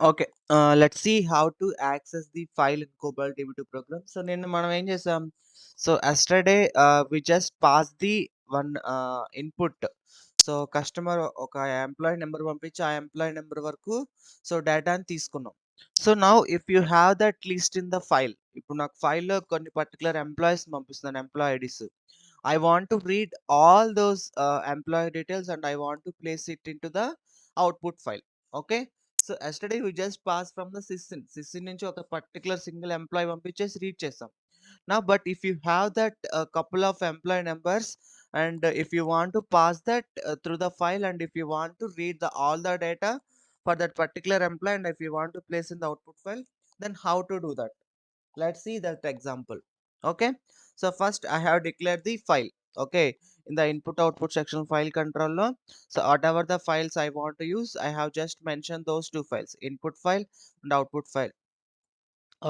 Okay, let's see how to access the file in COBOL DB2 program. So, నేను మనం ఏం చేసాం? So, yesterday we just passed the one input. So, customer ఒక employee number పంపించి ఆ employee number వరకు so డేటాని తీసుకున్నాం. So, now if you have that list in the file, ఇప్పుడు నాకు ఫైల్‌లో కొన్ని పర్టిక్యులర్ ఎంప్లాయీస్ పంపిస్తున్నాను, employee IDs. I want to read all those employee details and I want to place it into the output file. Okay. So yesterday we just passed from the sysyn నుంచి ఒక particular single employee పంపించేసి read చేసాం. Now but if you have that couple of employee numbers and if you want to pass that through the file and if you want to read the all the data for that particular employee and if you want to place in the output file, then how to do that? Let's see that example. Okay, so first I have declared the file. Okay, in the input output section file controller, so whatever the files I want to use, I have just mentioned those two files, input file and output file.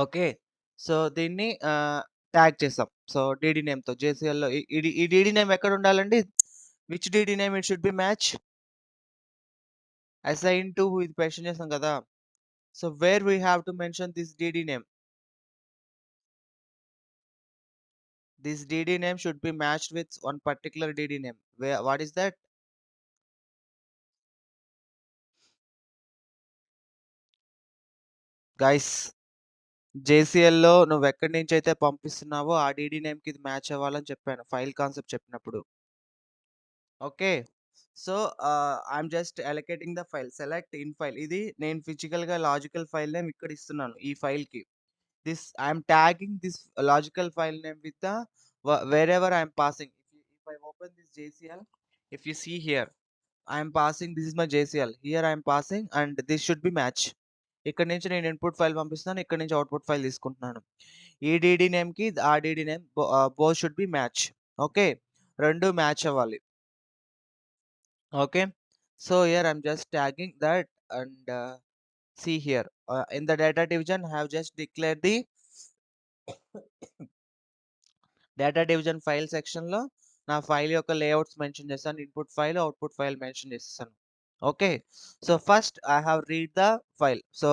Okay, so దీన్ని tag చేసాం. So DD name తో JCL లో ఈ DD name ఎక్కడ ఉండాలండి? Which DD name it should be match assign to ఇది mention చేసాం కదా. So where we have to mention this DD name? This DD name should be matched with one particular DD name. Where, what is that? Guys, జేసీఎల్లో నువ్వు ఎక్కడి నుంచి అయితే పంపిస్తున్నావో ఆ DD నేమ్కి ఇది match అవ్వాలని చెప్పాను ఫైల్ కాన్సెప్ట్ చెప్పినప్పుడు. Okay, so I'm just allocating the file, select in file. ఇది నేను ఫిజికల్గా లాజికల్ ఫైల్ నేమ్ ఇక్కడ ఇస్తున్నాను ఈ ఫైల్కి. This I'm tagging this logical file name with the wherever I am passing. If I open this JCL, if you see here, I am passing, this is my JCL. Here I am passing and this should be match. ఇక్కడ నుంచి నేను input file పంపిస్తున్నాను, ఇక్కడ నుంచి output file తీసుకుంటున్నాను. ఈ DD నేమ్కి ఆ DD name both should be match. Okay, రెండు మ్యాచ్ అవ్వాలి. Okay, so here I'm just tagging that and see here in the data division I have just declared the data division file సెక్షన్లో నా ఫైల్ యొక్క layouts mention చేస్తాను, input file output file mention చేస్తాను. Okay, so first I have read the file. So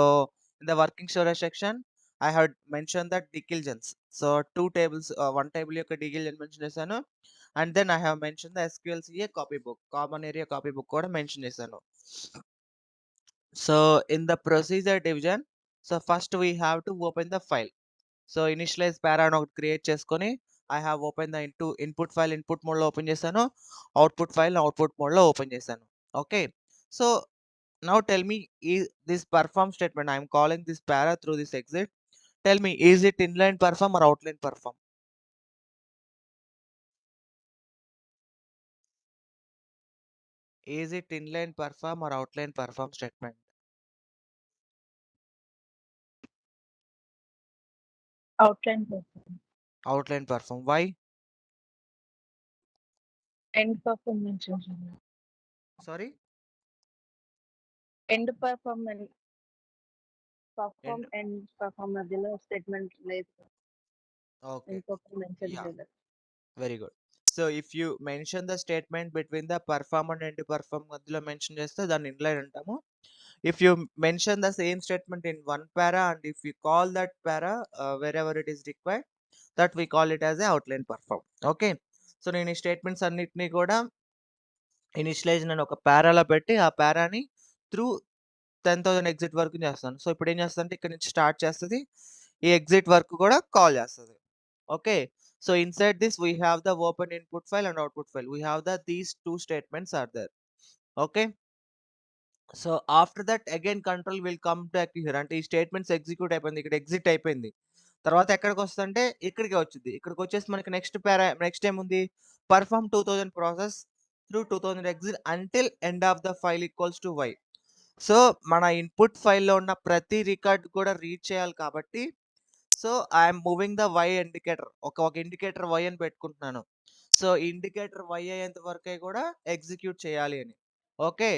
in the working storage section I have mention that declarations. So two tables, one table యొక్క declaration mention చేశాను and then I have mention the SQLCA copy book, common area copy book కూడా mention చేశాను. So in the procedure division, so first we have to open the file. So initialize para అని ఒకటి create చేసుకొని I have open the input file input మోడ్లో open చేశాను, output file output మోడ్లో open చేశాను. Okay, so now tell me this perform statement I'm calling this para through this exit. Tell me, is it inline perform or outline perform? Is it inline perform or outline perform statement? Outline perform. Outline perform. Why? End perform mention చేయాలి. Sorry? End perform and perform End. and perform మధ్యలో statement లేదు. Okay. End perform mention Yeah. చేయాలి. Very good. So if you mention the statement between the perform and end perform మధ్యలో mention చేస్తే దాన్ని inline అంటాము. If you mention the same statement in one para and if you call that para wherever it is required, that we call it as a outline perform. Okay, so నేను ఈ statements అన్నిటినీ కూడా initialise నేను ఒక పారాలో పెట్టి ఆ పారాని through 10,000 exit వరకు చేస్తాను. సో ఇప్పుడు ఏం చేస్తానంటే ఇక్కడ నుంచి స్టార్ట్ చేస్తుంది, ఈ ఎగ్జిట్ వరకు కూడా కాల్ చేస్తుంది. Okay, so inside this we have the open input file and output file. We have the these two statements are there. Okay, so after that again control will come back here. అంటే ఈ statements execute అయిపోయింది, ఇక్కడ exit అయిపోయింది. తర్వాత ఎక్కడికి వస్తుందంటే ఇక్కడికి వచ్చింది. ఇక్కడికి వచ్చేసి మనకి నెక్స్ట్ ఏముంది? Perform 2000 process through 2000 exit until end of the file equals to Y. So మన ఇన్పుట్ ఫైల్లో ఉన్న ప్రతి రికార్డ్ కూడా రీడ్ చేయాలి కాబట్టి so I'm moving the Y indicator. ఒక ఇండికేటర్ వై అని పెట్టుకుంటున్నాను. సో ఇండికేటర్ వై అయ్యేంత వరకే కూడా ఎగ్జిక్యూట్ చేయాలి అని. ఓకే,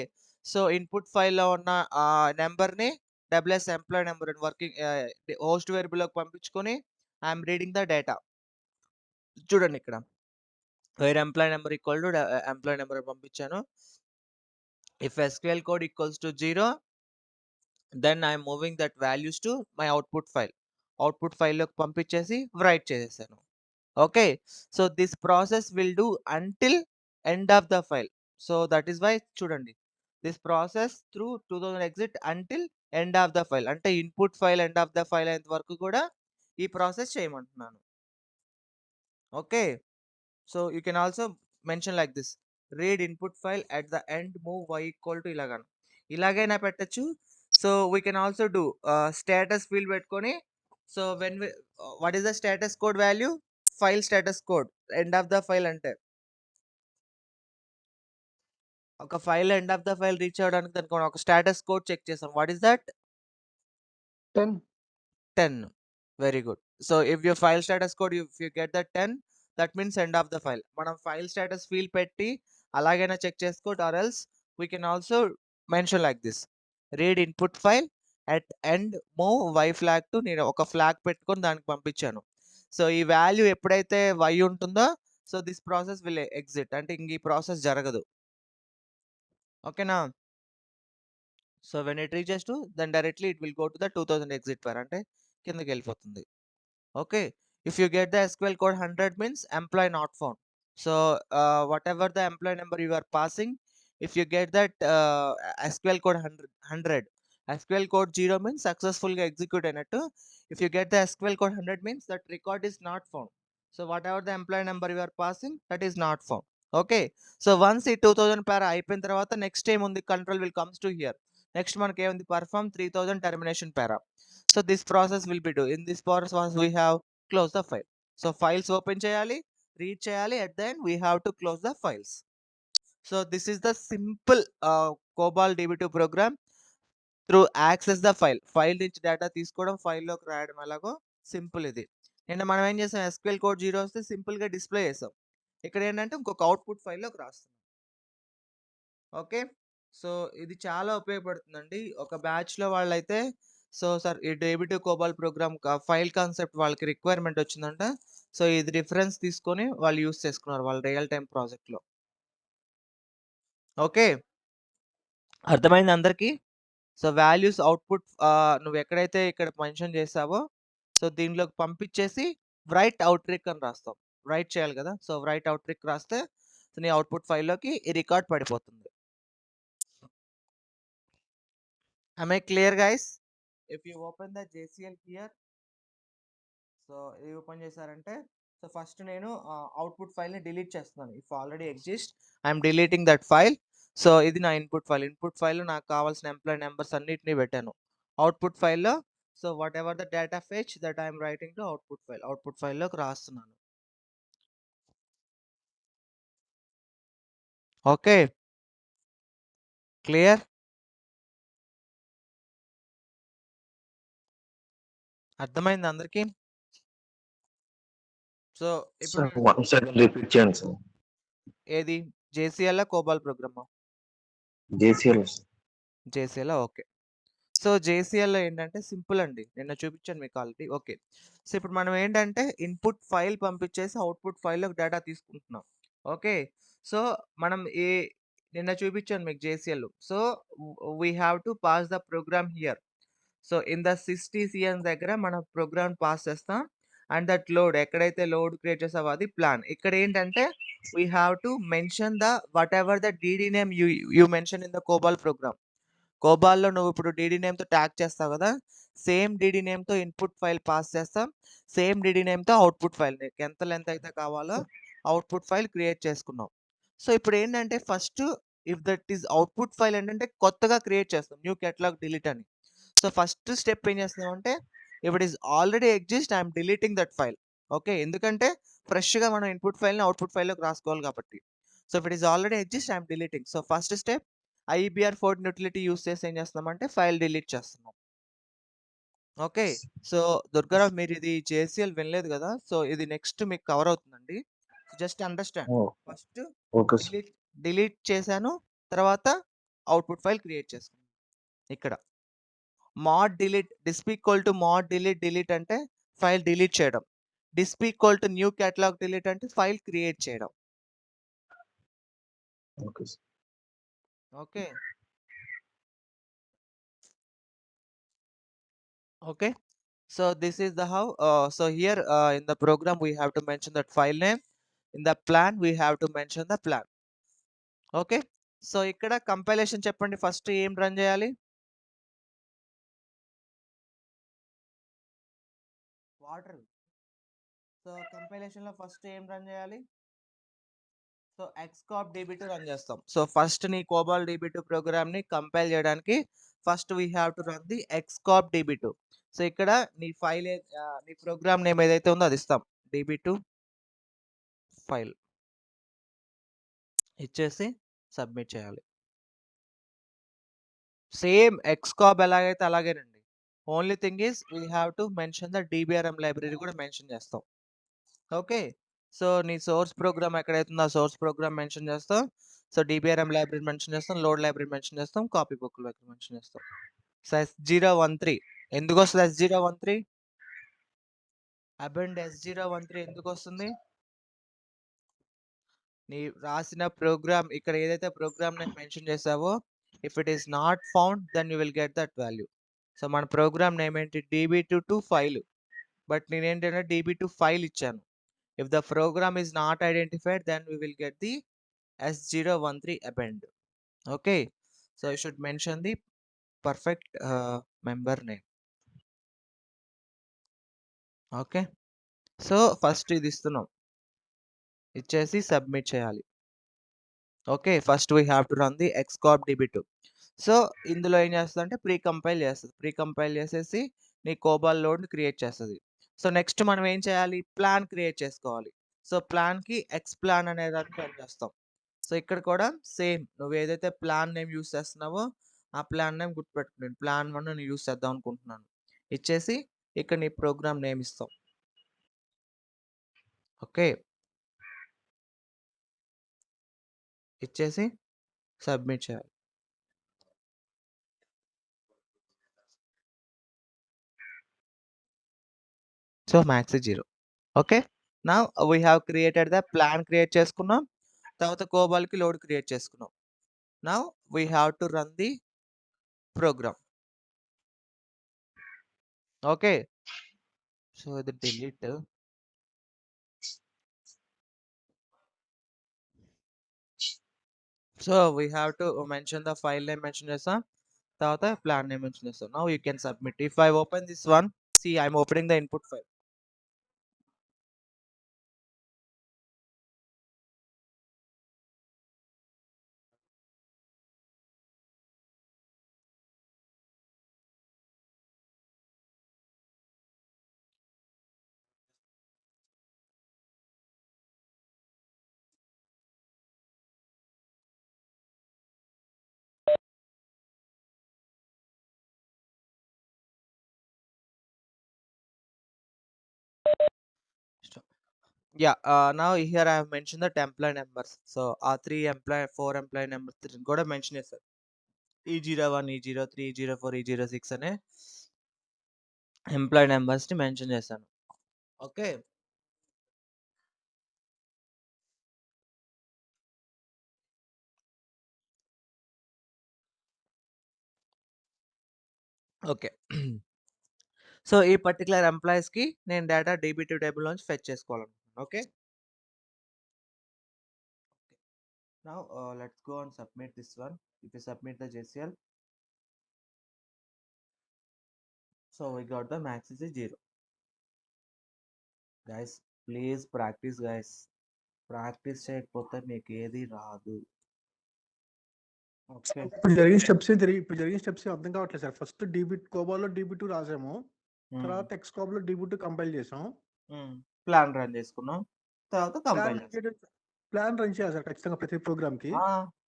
సో ఇన్పుట్ ఫైల్లో ఉన్న ఆ నెంబర్ని WS employ number working host వేరియబుల్లోకి పంపించుకొని ఐఎమ్ రీడింగ్ ద డేటా. చూడండి ఇక్కడ where employ number equal to employ number పంపించాను. If SQL code equals to 0, then I'm moving that values to my output ఫైల్లోకి పంపించేసి రైట్ చేసేసాను. Okay, so this process will do until end of the file. So that is why చూడండి, this process through 2000 exit until end of the file, అంటే input file end of the file అయ్యేంత వరకు కూడా ఈ process చేయమంటున్నాను. Okay, so you can also mention like this, read input file at the end move y equal to ఇలాగను, ఇలాగైనా పెట్టచ్చు. So we can also do status field పెట్టుకొని, so when what is the status code value, file status code end of the file అంటే ఒక file end of the file reach అవ్వడానికి దానికి ఒక status code check చేసాం. What is that? 10. 10. Very good. So if your file status code, if you get that 10, that means end of the file. మనం file status field పెట్టి అలాగైనా check చేసుకోవచ్చు, or else we can also mention like this, read input file at end move Y flag to, నేను ఒక flag పెట్టుకొని దానికి పంపించాను. So ఈ వాల్యూ ఎప్పుడైతే వై ఉంటుందో, so this process will exit, అంటే ఇంక ఈ ప్రాసెస్ జరగదు. ఓకేనా? So when it reaches to, then directly it will go to the 2000 exit fire, అంటే కిందకి వెళ్ళిపోతుంది. Okay, if you get the SQL code 100 means employee not found. So whatever the employee number you are passing, if you get that SQL code 100, SQL code 0 means successfully execute another. If you get the SQL code 100 means that record is not found. So whatever the employee number you are passing, that is not found. Okay, so once ఈ 2000 para అయిపోయిన తర్వాత next time ఉంది control will comes to hear. Next మనకి ఏముంది, perform 3000 termination para. So this process will be do. In this process we have close the file. So files open cheyali, read cheyali, at the end we have to close the files. So this is the simple COBOL DB2 program through access the file నుంచి data తీసుకోవడం, ఫైల్లోకి రాయడం, ఎలాగో simple ఇది. నిన్న మనం ఏం చేసాం, SQL code 0 వస్తే సింపుల్గా డిస్ప్లే చేసాం. ఇక్కడ ఏంటంటే ఇంకొక అవుట్పుట్ ఫైల్లోకి రాస్తాం. ఓకే, సో ఇది చాలా ఉపయోగపడుతుందండి ఒక బ్యాచ్లో వాళ్ళైతే. సో సార్ ఈ డేబిట్ కోబాల్ ప్రోగ్రామ్ ఫైల్ కాన్సెప్ట్ వాళ్ళకి రిక్వైర్మెంట్ వచ్చిందంట. సో ఇది రిఫరెన్స్ తీసుకొని వాళ్ళు యూస్ చేసుకున్నారు వాళ్ళ రియల్ టైం ప్రాజెక్ట్లో. ఓకే, అర్థమైంది అందరికీ? సో వాల్యూస్ అవుట్పుట్ నువ్వు ఎక్కడైతే ఇక్కడ మెన్షన్ చేసావో, సో దీనిలోకి పంపించేసి రైట్ అవుట్రిక్ అని రాస్తాం. రైట్ చేయాలి కదా, సో రైట్ అవుట్రిక్ రాస్తే నీ అవుట్పుట్ ఫైల్లోకి ఈ రికార్డ్ పడిపోతుంది. Am I clear, guys? If you open the JCL here, so ఇది ఓపెన్ చేశారంటే, సో ఫస్ట్ నేను అవుట్పుట్ ఫైల్ని డిలీట్ చేస్తున్నాను. If already exist, I'm deleting that file. So ఇది నా ఇన్పుట్ ఫైల్లో నాకు కావాల్సిన ఎంప్లాయీ నెంబర్స్ అన్నిటిని పెట్టాను. అవుట్పుట్ ఫైల్లో so whatever the data fetch that I'm writing to output ఫైల్లోకి రాస్తున్నాను. Okay, clear? అర్థమైంది అందరికీ? సో ఇప్పుడు సార్ వన్స్ అగైన్ రిపీట్ చేయండి సార్. ఏది జేసీఎల్ కోబాల్ ప్రోగ్రామా? JCL JCL, okay. సో జేసీఎల్లో ఏంటంటే సింపుల్ అండి, నిన్న చూపించాను మీకు ఆల్రెడీ. ఓకే, సో ఇప్పుడు మనం ఏంటంటే ఇన్పుట్ ఫైల్ పంపించేసి అవుట్పుట్ ఫైల్లోకి డేటా తీసుకుంటున్నాం. ఓకే, సో మనం నిన్న చూపించాను మీకు JCL. So we have to pass the program here. So in the 60 CN దగ్గర మనం ప్రోగ్రామ్ పాస్ చేస్తాం. అండ్ దట్ లోడ్ ఎక్కడైతే లోడ్ క్రియేట్ చేసావో అది ప్లాన్. ఇక్కడ ఏంటంటే we have to mention the whatever the DD name you mention in the COBOL program. కోబాల్లో నువ్వు ఇప్పుడు డీడీ నేమ్తో ట్యాగ్ చేస్తావు కదా, సేమ్ డీడీ నేమ్తో ఇన్పుట్ ఫైల్ పాస్ చేస్తాం, సేమ్ డీడీ నేమ్తో అవుట్పుట్ ఫైల్ నీకు ఎంత లెంత్ అయితే కావాలో అవుట్పుట్ ఫైల్ క్రియేట్ చేసుకున్నాం. సో ఇప్పుడు ఏంటంటే first if that is output file ఏంటంటే కొత్తగా క్రియేట్ చేస్తాం, న్యూ కెటలాగ్ డిలీట్ అని. సో ఫస్ట్ స్టెప్ ఏం చేస్తున్నాం అంటే, if it is already exist I'm deleting that file. Okay, ఎందుకంటే ఫ్రెష్గా మనం ఇన్పుట్ ఫైల్ని అవుట్పుట్ ఫైల్లోకి రాసుకోవాలి కాబట్టి. So if it is already exist I'm deleting. So first step IBR14 utility use చేసి ఏం చేస్తున్నామంటే ఫైల్ డిలీట్ చేస్తున్నాం. ఓకే, సో దుర్గారావు మీరు ఇది జేసీఎల్ వినలేదు కదా, సో ఇది నెక్స్ట్ మీకు కవర్ అవుతుందండి. Just understand. First okay sir. Delete చేశాను, తర్వాత అవుట్పుట్ ఫైల్ క్రియేట్ చేసుకున్నాను. ఇక్కడ mod delete disp equal to mod delete అంటే ఫైల్ డిలీట్ చేయడం, disp equal to new catalog delete అంటే ఫైల్ క్రియేట్ చేయడం. Okay sir. Okay, Okay, so this is the how. So here in the program we have to mention that file name. In the plan we have to mention the plan. Okay, so ఇక్కడ compilation చెప్పండి, first ఏం run చేయాలి? Water. So compilation లో first ఏం run చేయాలి? So xcop db2 run చేస్తాం. So first నీ కోబాల్ db2 programme ని కంపైల్ చేయడానికి first we have to run the xcop db2. So ఇక్కడ నీ ఫైల్ నీ ప్రోగ్రామ్ నేమ్ ఏదైతే ఉందో అది ఇస్తాం, db2 ఫైల్ ఇచ్చేసి సబ్మిట్ చేయాలి. సేమ్ xcop ఎలాగైతే అలాగేనండి. Only thing is we have to mention the dbrm library కూడా మెన్షన్ చేస్తాం. ఓకే, సో నీ సోర్స్ ప్రోగ్రామ్ ఎక్కడైతుందో ఆ సోర్స్ ప్రోగ్రామ్ మెన్షన్ చేస్తాం. సో dbrm లైబ్రరీ మెన్షన్ చేస్తాం, లోడ్ లైబ్రరీ మెన్షన్ చేస్తాం, కాపీ బుక్ మెన్షన్ చేస్తాం. సో S013 ఎందుకు వస్తుంది? S013 అబెండ్ S013 ఎందుకు వస్తుంది? నీ రాసిన ప్రోగ్రామ్ ఇక్కడ ఏదైతే ప్రోగ్రామ్ నేను మెన్షన్ చేసావో, if it is not found then you will get that value. So మన ప్రోగ్రామ్ నేమ్ ఏంటి? db2 ఫైల్, బట్ నేనేంటంటే db2 ఫైల్ ఇచ్చాను. If the program is not identified then we will get the S013 append. Okay, so you should mention the perfect member name. Okay, so first ఇది ఇస్తున్నాం, ఇచ్చేసి submit చేయాలి. Okay, first we have to run the xcop db2. So ఇందులో ఏం చేస్తుంది అంటే pre compile చేస్తుంది. Pre compile చేసేసి నీ కోబాల్ లోడ్ని క్రియేట్ చేస్తుంది. సో నెక్స్ట్ మనం ఏం చేయాలి? ప్లాన్ క్రియేట్ చేసుకోవాలి. సో ప్లాన్కి ఎక్స్ ప్లాన్ అనే దాన్ని రన్ చేస్తాం. సో ఇక్కడ కూడా సేమ్, నువ్వు ఏదైతే ప్లాన్ నేమ్ యూస్ చేస్తున్నావో ఆ ప్లాన్ నేమ్ గుర్తుపెట్టుకుని ప్లాన్ 1 నేను యూస్ చేద్దాం అనుకుంటున్నాను ఇచ్చేసి ఇక్కడ నీ ప్రోగ్రామ్ నేమ్ ఇస్తాం. ఓకే, ఇచ్చేసి సబ్మిట్ చేయాలి. So max 0. ఓకే, నా we have created the plan create చేసుకున్నాం, తర్వాత కోబాల్కి లోడ్ క్రియేట్ చేసుకున్నాం. నా we have to run the program. Okay, so ఇది delete. So we have to mention the file name mention చేస్తాం, తర్వాత ప్లాన్ నేమ్ మెన్షన్ చేస్తాం. Now you can submit. If I open this one, see I'm opening the input file. Yeah, now here I have mentioned the employee numbers. So four employee numbers కూడా mention చేశారు. E01, E03, E04, E06 అనే employee numbers ని mention చేశాను. Okay, okay. So ఈ particular employees కి నేను data DB2 table నుంచి fetch చేసుకోవాలనుకుంటున్నాను. Okay, now let's go and submit this one. If you submit the JCL, so we got the max is 0. Guys please practice guys, practice చేయకపోతే మీకు ఏది రాదు. Okay, ఇప్పుడు జరిగిన స్టెప్స్ అర్థం కావట్లేదు సార్. ఫస్ట్ కోబాల్లో DB2 రాసాము, తర్వాత ఎక్స్కాబ్లో DB2 కంపైల్ చేసాం, ప్లాన్ రన్ చేసుకున్నాం, తర్వాత కంపైల్ చేస్తాం. ప్లాన్ రన్ చేయాలి సార్ ఖచ్చితంగా ప్రతి ప్రోగ్రామ్ కి.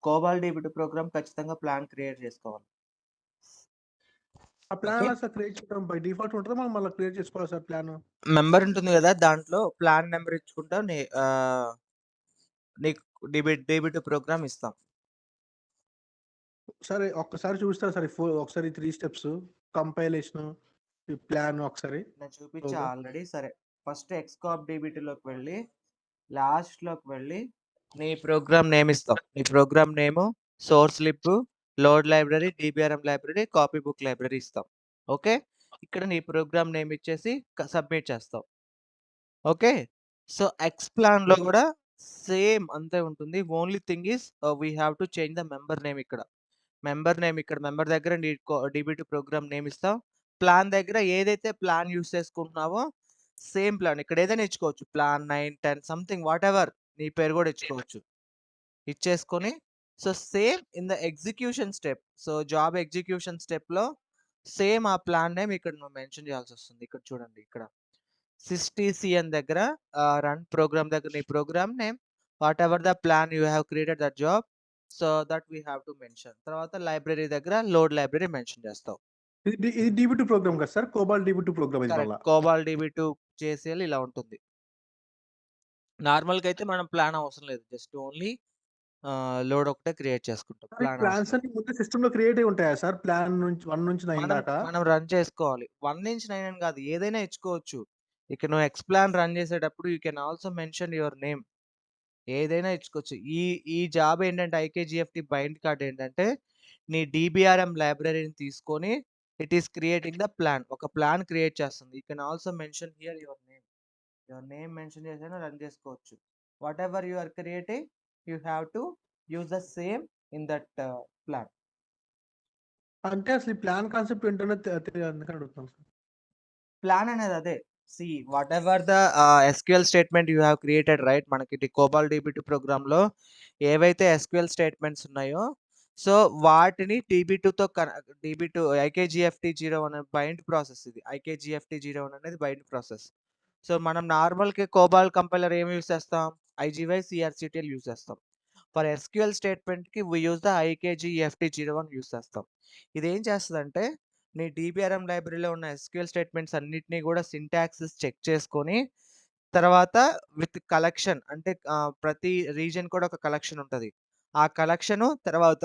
కోబాల్ DB2 ప్రోగ్రామ్ ఖచ్చితంగా ప్లాన్ క్రియేట్ చేసుకోవాలి. ఆ ప్లాన్ ఎలా సార్ క్రియేట్ చేయడం? బై డిఫాల్ట్ ఉంటుందా, మనం మళ్ళీ క్రియేట్ చేసుకోవాలి సార్ ప్లాన్? మెంబర్ ఉంటుంది కదా, దాంట్లో ప్లాన్ నెంబర్ ఇచ్చుకుంటాం, నీకు DB2 ప్రోగ్రామ్ ఇస్తాం. సరే ఒక్కసారి చూస్తారు సార్, ఒకసారి 3 స్టెప్స్ కంపైలేషన్, ప్లాన్ ఒకసారి నేను చూపించా ఆల్రెడీ. సరే, ఫస్ట్ ఎక్స్కాప్ DB2లోకి వెళ్ళి లాస్ట్లోకి వెళ్ళి నీ ప్రోగ్రామ్ నేమ్ ఇస్తాం. నీ program name, source lib, load library, DBRM library, copy book library ఇస్తాం. ఓకే, ఇక్కడ నీ ప్రోగ్రామ్ నేమ్ ఇచ్చేసి సబ్మిట్ చేస్తావు. ఓకే. సో, ఎక్స్‌ప్లాన్‌లో గూడా సేమ్ అంతే ఉంటుంది. Only thing is we have to change the member name ఇక్కడ. మెంబర్ దగ్గర నీ డీబీ2 ప్రోగ్రామ్ నేమ్ ఇస్తావు. ప్లాన్ దగ్గర ఏదైతే ప్లాన్ యూజ్ చేసుకుంటున్నావో సేమ్ ప్లాన్ ఇక్కడ ఏదైనా ఇచ్చుకోవచ్చు. ప్లాన్ 9, 10 సంథింగ్ వాటెవర్ నీ పేరు గూడా ఇచ్చుకోవచ్చు. ఇచ్చేసుకొని so, same in the execution step. So, job execution స్టెప్‌లో సేమ్ ఆ ప్లాన్ నేమ్ ఇక్కడ నువ్వు మెన్షన్ చేయాల్సొస్తుంది. ఇక్కడ చూడండి ఇక్కడ. సిస్టీసీఎన్ దగ్గర రన్ ప్రోగ్రామ్ దగ్గర నీ program name whatever the plan you have created that job. So, that we have to mention. తర్వాత లైబ్రరీ దగ్గర లోడ్ లైబ్రరీ మెన్షన్ చేస్తావు. ఇది DB2 ప్రోగ్రామ్ కదా సార్? కోబాల్ DB2 ప్రోగ్రామ్ ఇది కరెక్ట్. మళ్ళా. కోబాల్ DB2 JCL ఇలా ఉంటుంది. నార్మల్‌గా అయితే మనం ప్లాన్ అవసరం లేదు. జస్ట్ ఓన్లీ లోడ్ ఒకటే క్రియేట్ చేసుకుంటాం. మరి ప్లాన్ అవసరం ప్లాన్స్ లేదు. అన్ని ముందే సిస్టమ్‌లో క్రియేట్ అయ్యి ఉంటాయా సార్? ప్లాన్ నుంచి 1 నుంచి 9 మనం దాకా? మనం రన్ చేసుకోవాలి. 1-9 అని కాదు. ఏదైనా ఇచ్చుకోవచ్చు. ఇక నువ్వు ఎక్స్‌ప్లాన్ రన్ చేసేటప్పుడు you can also mention your name. ఏదైనా ఇచ్చుకోవచ్చు. ఈ జాబ్ ఏంటంటే ఐకేజీఎఫ్‌టి బైండ్ కార్డ్ ఏంటంటే నీ డీబీఆర్ఎం లైబ్రరీని తీసుకొని it is creating the plan. ఒక ప్లాన్ క్రియేట్ చేస్తుంది. You can also mention here your name. Your name mention చేసైనా రన్ చేసుకోవచ్చు. Whatever you are creating you have to use the same in that plan. అంటే అసలు ఈ plan concept ఏంటో తెలియదు అందుకని అడుగుతున్నాను సార్. ప్లాన్ అనేది అదే. See whatever the SQL statement you have created right మనకి కోబాల్ DB2 ప్రోగ్రామ్‌లో ఏవైతే ఎస్‌క్యూఎల్ స్టేట్మెంట్స్ ఉన్నాయో సో వాటిని DB2తో DB2 ఐకేజీఎఫ్‌టి01 బైండ్ ప్రాసెస్ ఇది. ఐకేజీఎఫ్‌టి01 అనేది బైండ్ ప్రాసెస్. సో మనం నార్మల్‌గా కోబాల్ కంపైలర్ ఏమి యూజ్ చేస్తాం? ఐజీవై, సిఆర్‌సిటీఎల్ యూజ్ చేస్తాం. ఫర్ ఎస్‌క్యూఎల్ స్టేట్మెంట్‌కి we use the IKGFT01 use చేస్తాం. ఇదేం చేస్తదంటే నీ డీబీఆర్ఎం లైబ్రరీలో ఉన్న ఎస్‌క్యూఎల్ స్టేట్మెంట్స్ అన్నిటిని కూడా సింటాక్సెస్ చెక్ చేసుకొని తర్వాత విత్ కలెక్షన్ అంటే ప్రతి రీజియన్ కూడా ఒక కలెక్షన్ ఉంటది. ఆ కలెక్షను తర్వాత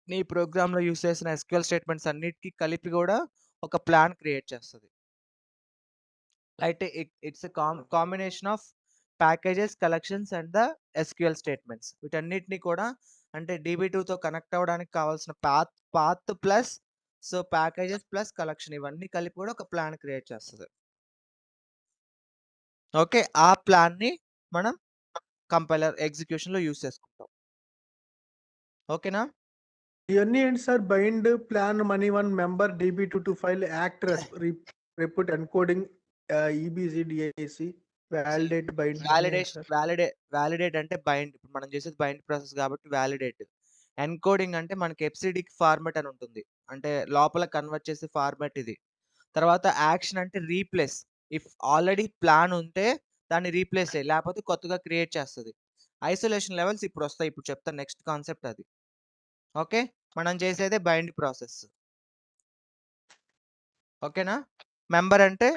నీ ప్రోగ్రామ్‌లో యూజ్ చేసిన ఎస్‌క్యూఎల్ స్టేట్మెంట్స్ అన్నిటికి కలిపి కూడా ఒక ప్లాన్ క్రియేట్ చేస్తది. అయితే it's a combination of packages, collections and the SQL statements. వీటన్నిటిని కూడా అంటే DB2తో కనెక్ట్ అవ్వడానికి కావాల్సిన path plus so packages plus collection ఇవన్నీ కలిపి కూడా ఒక ప్లాన్ క్రియేట్ చేస్తది. ఓకే. ఆ ప్లాన్‌ని మనం కంపైలర్ ఎగ్జిక్యూషన్‌లో యూజ్ చేసుకుంటాం. ఓకేనా? ఇవన్నీ ఏంటి sir? Bind, plan, money one, member, DB2 to file, act, రిపుట్, ఎన్కోడింగ్, EBCDIC, వాలిడేట్, బైండ్ ఇవన్నీ ఏంటి సార్? వాలిడేట్ అంటే బైండ్. ఇప్పుడు మనం చేసేది బైండ్ ప్రాసెస్ కాబట్టి వాలిడేట్. ఎన్కోడింగ్ అంటే మనకి ఎఫ్‌సిడికి ఫార్మాట్ అని ఉంటుంది. అంటే లోపల కన్వర్ట్ చేసే ఫార్మాట్ ఇది. తర్వాత యాక్షన్ అంటే రీప్లేస్. ఇఫ్ ఆల్రెడీ ప్లాన్ ఉంటే దాన్ని రీప్లేస్ చేయి. లేకపోతే కొత్తగా క్రియేట్ చేస్తది. ఐసోలేషన్ లెవెల్స్ ఇప్పుడొస్తాయి. ఇప్పుడు చెప్తాను నెక్స్ట్ కాన్సెప్ట్ అది. ఓకే. మనం చేసేదే బైండ్ ప్రాసెస్. ఓకేనా? మెంబర్ అంటే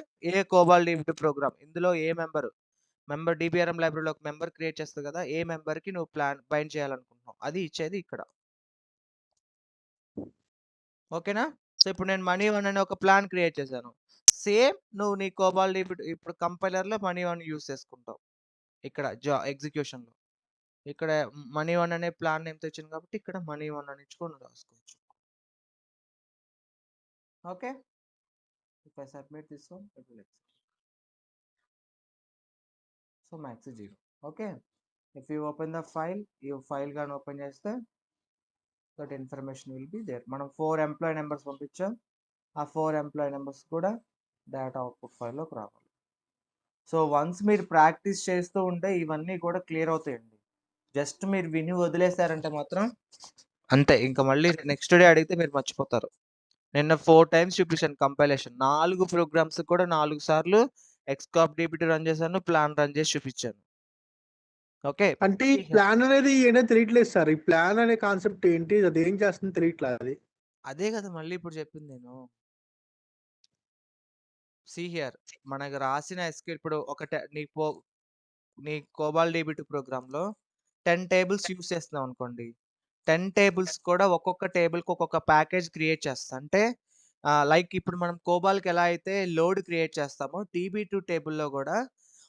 కోబాల్ DB2 ప్రోగ్రామ్. ఇందులో మెంబర్ డీబీఆర్ఎం లైబ్రరీలో ఒక మెంబర్ క్రియేట్ చేస్తది కదా! ఏ మెంబర్‌కి నువ్వు ప్లాన్ బైండ్ చేయాలనుకుంటున్నావు. అది ఇచ్చేది ఇక్కడ. ఓకేనా? సో, ఇప్పుడు నేను మనీ వన్ అనే ఒక ప్లాన్ క్రియేట్ చేశాను. సేమ్ నువ్వు నీ కోబాల్ DB2 ఇప్పుడు కంపైలర్‌లో మనీ వన్ యూజ్ చేసుకుంటావు. ఇక్కడ ఎగ్జిక్యూషన్‌లో. ఇక్కడ మనీ వన్ అనే ప్లాన్ నేమ్‌తో ఇచ్చాను కాబట్టి ఇక్కడ మనీ వన్ అని ఇచ్చుకొని రాసుకోవచ్చు. Okay. If I submit this one it will exit. So, max 0. Okay. If you open the file, ఈ ఫైల్ గాని ఓపెన్ చేస్తే that information will be there. మనం 4 ఎంప్లాయీ నంబర్స్ పంపించాం. ఆ 4 ఎంప్లాయీ నంబర్స్ కూడా డేటా అవుట్‌పుట్ ఫైల్‌లోకి రావాలి. సో, వన్స్ మీరు ప్రాక్టీస్ చేస్తూ ఉంటే ఇవన్నీ కూడా క్లియర్ అవుతాయండి. జస్ట్ మీరు విని వదిలేసారంటే మాత్రం అంతే. ఇంక మళ్ళీ నెక్స్ట్ డే అడిగితే మీరు మర్చిపోతారు. నిన్న 4 టైమ్స్ చూపించాను కంపైలేషన్. 4 ప్రోగ్రామ్స్‌కి కూడా 4 సార్లు ఎక్స్‌కాప్ DB2 రన్ చేశాను. ప్లాన్ రన్ చేసి చూపించాను. ఓకే. అంటే ఈ ప్లాన్ అనేది ఏంటో తెలియట్లేదు సార్. ఈ ప్లాన్ అనే కాన్సెప్ట్ ఏంటి? అదేం చేస్తుందో తెలియట్లేదు అది. అదే కదా మళ్ళీ ఇప్పుడు చెప్పింది నేను. సీ హియర్ మనకు రాసిన ఎస్‌క్యూఎల్ ఇప్పుడు నీ కోబాల్ DB2 ప్రోగ్రామ్‌లో 10 టేబుల్స్ యూజ్ చేస్తున్నాం అనుకోండి. 10 టేబుల్స్ కూడా ఒక్కొక్క టేబుల్‌కి ఒక్కొక్క ప్యాకేజ్ క్రియేట్ చేస్తా. అంటే లైక్ ఇప్పుడు మనం కోబాల్‌కి ఎలా అయితే లోడ్ క్రియేట్ చేస్తామో DB2 టేబుల్‌లో కూడా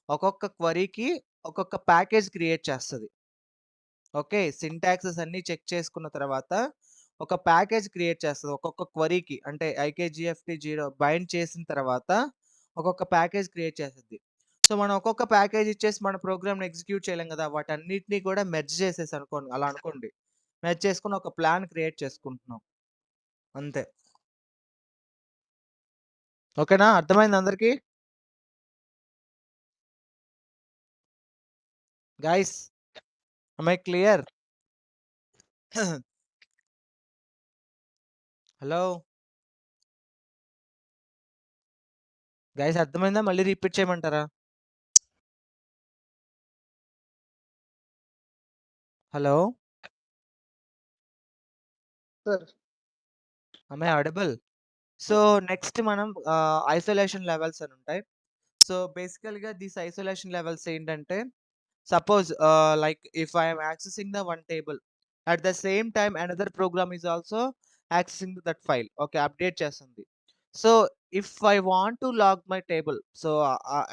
ఒక్కొక్క క్వెరీకి ఒక్కొక్క ప్యాకేజ్ క్రియేట్ చేస్తది. ఓకే. సింటాక్సెస్ అన్నీ చెక్ చేసుకున్న తర్వాత ఒక ప్యాకేజ్ క్రియేట్ చేస్తది. ఒక్కొక్క క్వెరీకి అంటే ఐకేజీఎఫ్‌టి 0 బైండ్ చేసిన తర్వాత ఒక్కొక్క ప్యాకేజ్ క్రియేట్ చేసిద్ది. సో, మనం ఒక్కొక్క ప్యాకేజ్ ఇచ్చేసి మన ప్రోగ్రామ్‌ని ఎగ్జిక్యూట్ చేయలేం గదా! వాటన్నిటిని కూడా మెర్జ్ చేసేసి అనుకోండి అలా అనుకోండి. మెర్జ్ చేసుకొని ఒక ప్లాన్ క్రియేట్ చేసుకుంటున్నాం. అంతే. ఓకేనా? అర్థమైందా అందరికి? Guys, am I clear? Hello! Guys అర్థమైందా? మళ్ళీ రిపీట్ చేయమంటారా? Hello! Sir am I audible? So, next మనం ఐసోలేషన్ లెవెల్స్ అని ఉంటాయి. సో, బేసికల్‌గా థీస్ ఐసోలేషన్ లెవెల్స్ ఏంటంటే, suppose like if I am accessing the one table, at the same time another program is also accessing that file. Okay, update చేస్తుంది. So, if I want to log my table, so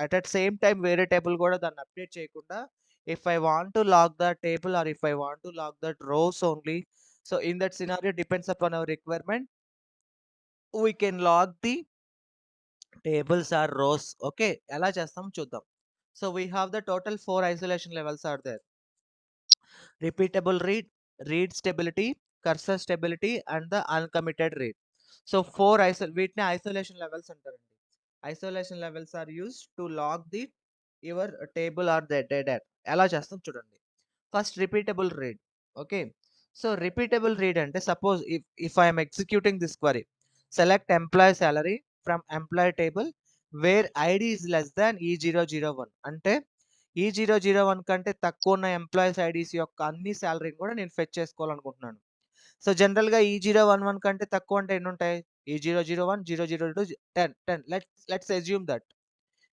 at that same time వేరే table కూడా దాన్ని update చేయకుండా, if I want to log the table or if I want to log that rows only, so in that scenario depends upon our requirement, we can log the tables or rows. Okay, ఎలా చేస్తాం చూద్దాం. So we have the total 4 isolation levels are there. Repeatable read, read stability, cursor stability and the uncommitted read. So వీటిని isolation levels అంటారండి. Isolation levels are used to log the your table or the data. ఎలా చేస్తాం చూడండి. First repeatable read. Okay, so repeatable read అంటే suppose if I am executing this query, select employee salary from employee table where id is less than e001 అంటే E001 కంటే తక్కువ ఉన్న employees IDs యొక్క అన్ని సాలరీని కూడా నేను ఫెచ్ చేసుకోవాలనుకుంటున్నాను. సో, జనరల్‌గా E011 కంటే తక్కువ అంటే ఎన్నుంటాయి? E001, 002, 10, 10 let's assume that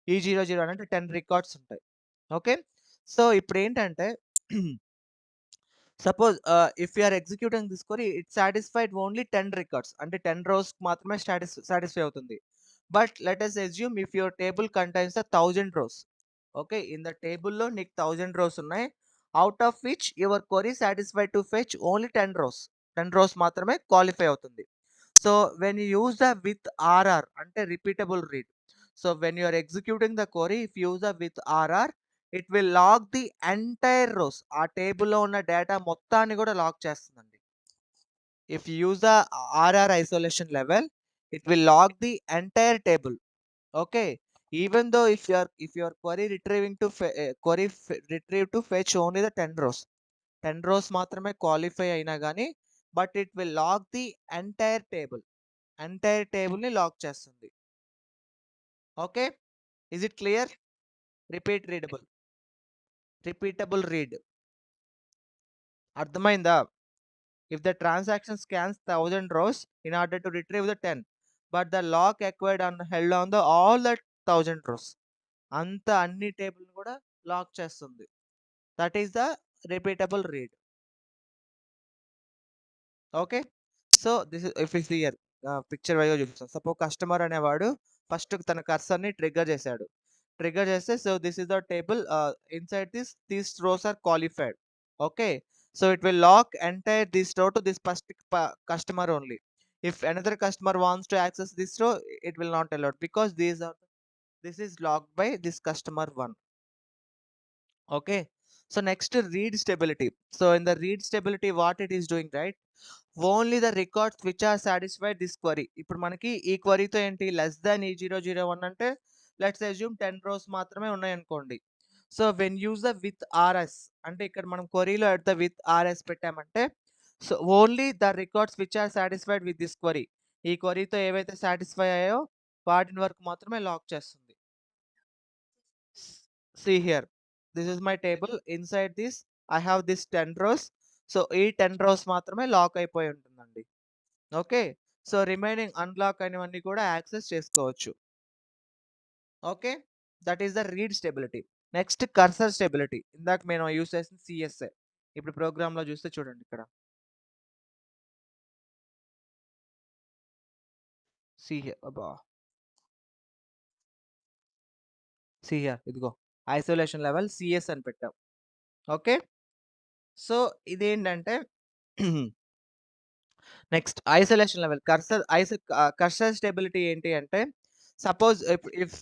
E001 అంటే 10 రికార్డ్స్ ఉంటాయి. ఓకే. సో, ఇప్పుడేంటంటే suppose if you are executing this query it satisfied only 10 records అంటే 10 రోస్‌కి మాత్రమే సాటిస్ఫై అవుతుంది. But let us assume if your table contains 1000 rows. Okay. In the టేబుల్‌లో నీకు 1000 rows ఉన్నాయి. Out of which your query satisfied to fetch only 10 rows. 10 rows మాత్రమే qualify అవుతుంది. So, when you use the with RR అంటే repeatable read. So, when you are executing the query if use the with RR it will log the entire rows. ఆ టేబుల్‌లో ఉన్న data మొత్తాన్ని కూడా lock చేస్తుందండి. If you use the RR isolation level it will log the entire table. Okay, even though if you are query retrieving to retrieve to fetch only the 10 rows, 10 rows మాత్రమే qualify అయినా గానీ but it will log the entire table ని lock చేస్తుంది. Okay, is it clear? Repeatable read అర్థమైందా? If the transaction scans 1000 rows in order to retrieve the 10, but the lock acquired on held on the all the 1000 rows, అంత అన్ని table కూడా lock చేస్తుంది. That is the repeatable read. Okay, so this is if is here picture వైగా చూపిస్తాం. Suppose customer అనేవాడు first తన కర్సర్ని trigger చేశాడు. ట్రిగ్గర్ చేస్తే so this is the table inside these rows are qualified. Okay, so it will lock entire this row to this first customer only. If another customer wants to access this row, it will not allowed because this is locked by this customer one. Okay, so next read stability. So in the read stability what it is doing, right, only the records which are satisfied this query. ఇప్పుడు మనకి ఈ క్వరీతో ఏంటి less than E001 అంటే let's assume 10 rows మాత్రమే ఉన్నాయనుకోండి. So when use the with RS అంటే ఇక్కడ మనం క్వరీలో ఎట్ ద విత్ ఆర్ఎస్ పెట్టామంటే so only the records which are satisfied with this query, ఈ క్వరీతో ఏవైతే సాటిస్ఫై అయ్యాయో వాటిని వరకు మాత్రమే లాక్ చేస్తుంది. See here, this is my table. Inside this I have this 10 rows. So ఈ 10 rows మాత్రమే లాక్ అయిపోయి ఉంటుందండి. ఓకే, సో రిమైనింగ్ అన్లాక్ అయినవన్నీ కూడా యాక్సెస్ చేసుకోవచ్చు. Okay, that is the read stability. Next cursor stability. ఇందాక మేము యూస్ చేసిన సిఎస్ఏ. ఇప్పుడు ప్రోగ్రామ్ లో చూస్తే చూడండి ఇక్కడ ఇదిగో ఐసోలేషన్ లెవెల్ సిఎస్ అని పెట్టాం. ఓకే, సో ఇదేంటంటే next isolation level. Cursor stability ఏంటి అంటే, suppose if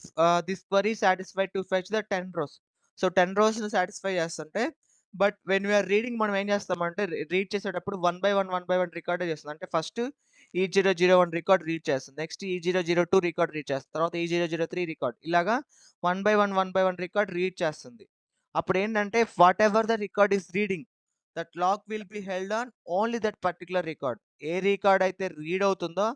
this query satisfied to fetch the 10 rows. So 10 రోస్‌ని సాటిస్ఫై చేస్తుంటే, but when we are reading మనం ఏం చేస్తామంటే, రీడ్ చేసేటప్పుడు 1 బై 1 రికార్డే చేస్తుంది. అంటే ఫస్ట్ E001 రికార్డ్ రీడ్ చేస్తుంది. నెక్స్ట్ E002 రికార్డ్ రీడ్ చేస్తుంది. తర్వాత E003 రికార్డ్. ఇలాగా 1 బై 1 రికార్డ్ రీడ్ చేస్తుంది. అప్పుడేంటంటే, whatever the record is reading, that lock will be held on only that particular record. ఏ రికార్డ్ అయితే రీడ్ అవుతుందో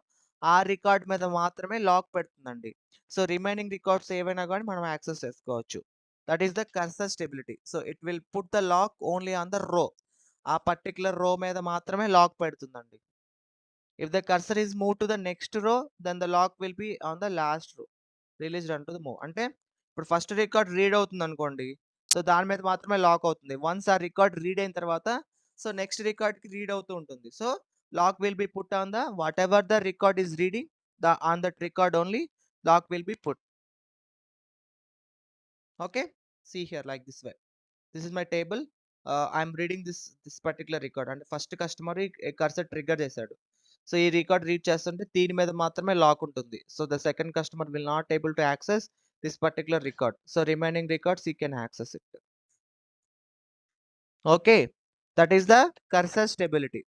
ఆ రికార్డ్ మీద మాత్రమే లాక్ పెడుతుందండి. సో రిమైనింగ్ రికార్డ్స్ ఏవైనా కానీ మనం యాక్సెస్ చేసుకోవచ్చు. That is the cursor stability. So it will put the lock only on the row. ఆ పర్టిక్యులర్ రో మీద మాత్రమే లాక్ పెడుతుందండి. If the cursor is move to the next రో, then the lock will be on the last row released unto the move. అంటే ఇప్పుడు first record read అవుతుంది అనుకోండి, so దాని మీద మాత్రమే లాక్ అవుతుంది. వన్స్ ఆ రికార్డ్ రీడ్ అయిన తర్వాత సో నెక్స్ట్ రికార్డ్‌కి రీడ్ అవుతూ ఉంటుంది. So lock will be put on the whatever the record is reading, on that record only lock will be put. Okay. See here like this way. This is my table. I'm reading this particular record. అంటే first customer cursor trigger చేశాడు. సో ఈ record read చేస్తుంటే దీని మీద మాత్రమే lock ఉంటుంది. So the second customer will not able to access this particular record. So remaining records he can access it. Okay. That is the cursor stability.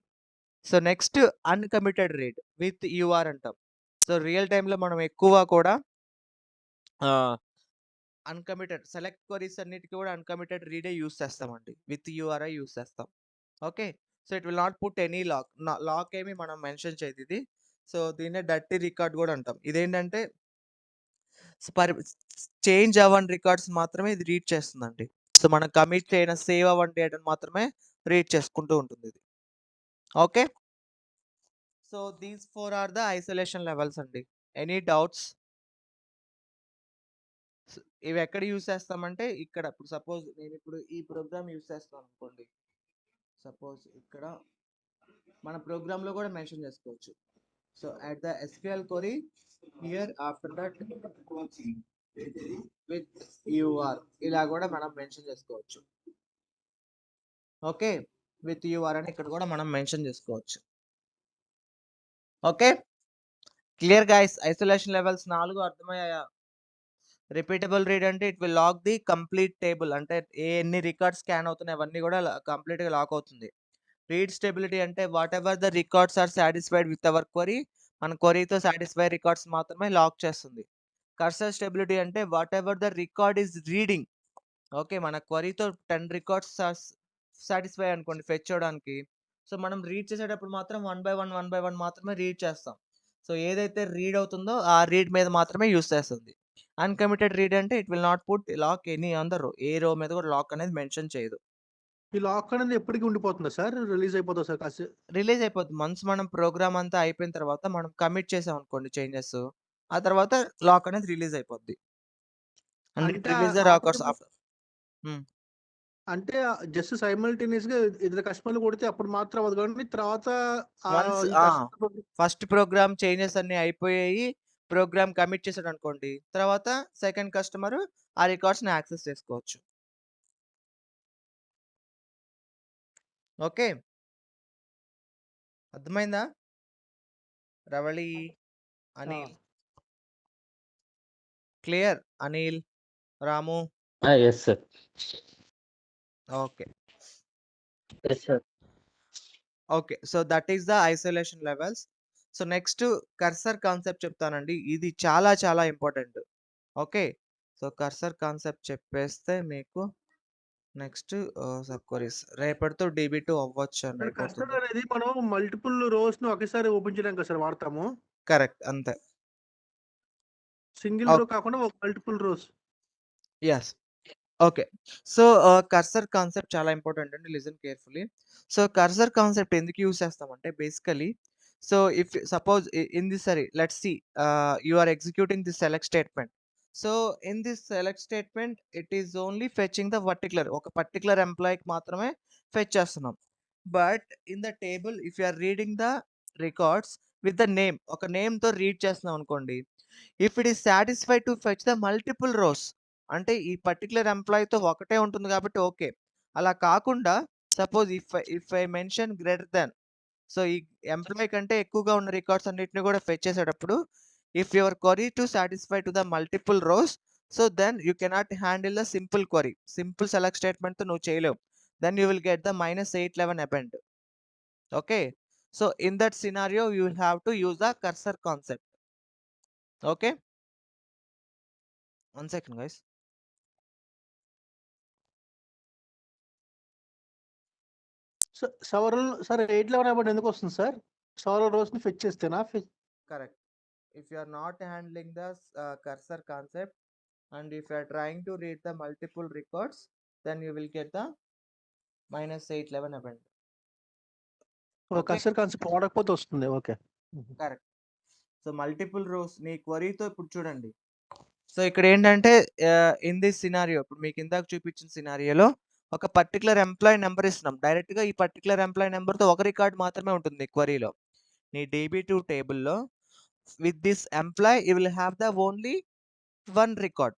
So next uncommitted read with UR అంటాం. So real టైమ్‌లో మనం ఎక్కువ కూడా uncommitted select queries అన్నిటికి కూడా uncommitted రీడే use చేస్తామండి. With URI use చేస్తాం. Okay. So it will not put any lock. Lock ఏమి మనం మెన్షన్ చేయదు ఇది. సో దీన్నే డర్టీ రికార్డ్ కూడా అంటాం. ఇదేంటంటే పర్ చేంజ్ అవ్వని రికార్డ్స్ మాత్రమే ఇది రీడ్ చేస్తుందండి. సో మనం కమిట్ చేయన సేవ్ అవ్వని డేటాను మాత్రమే రీడ్ చేసుకుంటూ ఉంటుంది ఇది. Okay. So these 4 are the isolation levels అండి. Any doubts? ఇవి ఎక్కడ యూజ్ చేస్తామంటే ఇక్కడ ఇప్పుడు సపోజ్ నేను ఇప్పుడు ఈ ప్రోగ్రామ్ యూజ్ చేస్తాను అనుకోండి. సపోజ్ ఇక్కడ మన ప్రోగ్రామ్‌లో కూడా మెన్షన్ చేసుకోవచ్చు. So at the SQL query here after that with UR ఇలా కూడా మనం మెన్షన్ చేసుకోవచ్చు. ఓకే. విత్ యూఆర్ అని ఇక్కడ కూడా మనం మెన్షన్ చేసుకోవచ్చు. Okay. Clear guys. Isolation levels 4 అర్థమయ్యాయా? రిపీటబుల్ రీడ్ అంటే it will lock the complete table. అంటే ఎన్ని రికార్డ్స్ స్కాన్ అవుతున్నాయి అవన్నీ కూడా కంప్లీట్‌గా లాక్ అవుతుంది. రీడ్ స్టెబిలిటీ అంటే whatever the records are satisfied with our query, మన క్వెరీతో సాటిస్ఫై రికార్డ్స్ మాత్రమే లాక్ చేస్తుంది. కర్సర్ స్టెబిలిటీ అంటే whatever the record is reading. Okay. మన క్వెరీతో 10 రికార్డ్స్ సాటిస్ఫై అనుకోండి ఫెచ్ అవ్వడానికి. సో మనం రీడ్ చేసేటప్పుడు మాత్రం 1 బై 1 మాత్రమే రీడ్ చేస్తాం. సో ఏదైతే రీడ్ అవుతుందో ఆ రీడ్ మీద మాత్రమే యూజ్ చేస్తుంది. అన్‌కమిటెడ్ రీడ్ అంటే it will not put lock any on the row. A రో మీద కూడా లాక్ అనేది మెన్షన్ చేయదు. ఈ లాక్ అనేది ఎప్పటికి ఉండిపోతుందా సార్? రిలీజ్ అయిపోతుందా సార్ రిలీజ్ అయిపోద్ది. వన్స్ మనం ప్రోగ్రామ్ అంతా అయిపోయిన తర్వాత మనం కమిట్ చేసాం అనుకోండి చేంజెస్. ఆ తర్వాత లాక్ అనేది రిలీజ్ అయిపోద్ది. అండ్ ఇట్ అంటే release the records operating after. హ్మ్. అంటే జస్ట్ సైమల్టేనియస్‌గా ఇద్దరు కస్టమర్‌లు కొడితే అప్పుడు మాత్రం అవ్వదు గానీ తర్వాత వన్స్ ఈ కస్టమర్ ఫస్ట్ ప్రోగ్రామ్ చేంజెస్ అన్నీ అయిపోయాయి. ప్రోగ్రామ్ కమిట్ చేసాడనుకోండి. తర్వాత సెకండ్ కస్టమర్ ఆ రికార్డ్స్‌ని యాక్సెస్ చేసుకోవచ్చు. ఓకే. అర్థమైందా? రవళి, ఆ! Anil. Clear? Anil, Ramu. Yes, sir. Okay. Yes, sir. Okay. So that is the isolation levels. So next cursor concept చెప్తానండి. ఇది చాలా చాలా important. Okay. So cursor concept చెప్పేస్తే మీకు నెక్స్ట్ సబ్ క్వెరీస్ రేపటితో DB2 అవ్వచ్చు అని సార్ కర్సర్ అయిపోతుంది. అనేది మనం మల్టిపుల్ రోస్‌ని ఒకేసారి ఓపెన్ చేయడానికి కదా సార్ వాడతాము. కరెక్ట్. అంతే. సింగిల్ రో ఓకే. కాకుండా ఒక multiple rows. Yes. Okay. So cursor concept చాలా ఇంపార్టెంట్ అండి. Listen carefully. So cursor concept ఎందుకు యూజ్ చేస్తామంటే basically so if suppose in this sorry let's see you are executing this select statement. So in this select statement it is only fetching the ఒక particular ఎంప్లాయీకి మాత్రమే fetch చేస్తున్నాం. But in the table if you are reading the records with the name ఒక నేమ్‌తో read చేస్తున్నాం అనుకోండి. If it is satisfied to fetch the multiple rows అంటే ఈ పర్టిక్యులర్ ఎంప్లాయీతో ఒకటే ఉంటుంది కాబట్టి ఓకే. అలా కాకుండా suppose if I mention greater than so ఈ ఎంప్లాయీ కంటే ఎక్కువగా ఉన్న రికార్డ్స్ అన్నిటిని కూడా ఫెచ్ చేసేటప్పుడు if your query to satisfy to the multiple rows, so then you cannot handle the simple query. Simple select statement తో నువ్వు చేయలేవు. Then you will get the -811 append. Okay, so in that scenario you will have to use the cursor concept. Okay, 1 second guys. Sir 811 about ఎందుకు వస్తుంది sir? Several rose ని fetch చేస్తేనా? Correct. If you are not handling the cursor concept and if you are trying to read the multiple records, then you will get the -811 append. Okay, cursor concept వాడకపోతే వస్తుంది. Okay. correct. So multiple rows నీ క్వరీతో ఇప్పుడు చూడండి. So ఇక్కడ ఏంటంటే in this scenario, ఇప్పుడు మీకు ఇందాక చూపించిన సినారియోలో ఒక పర్టికులర్ ఎంప్లాయీ నెంబర్ ఇస్తున్నాం. డైరెక్ట్గా ఈ పర్టికులర్ ఎంప్లాయీ నెంబర్తో ఒక రికార్డ్ మాత్రమే ఉంటుంది క్వరీలో. నీ DB2 టేబుల్లో with this employee you will have the only one record.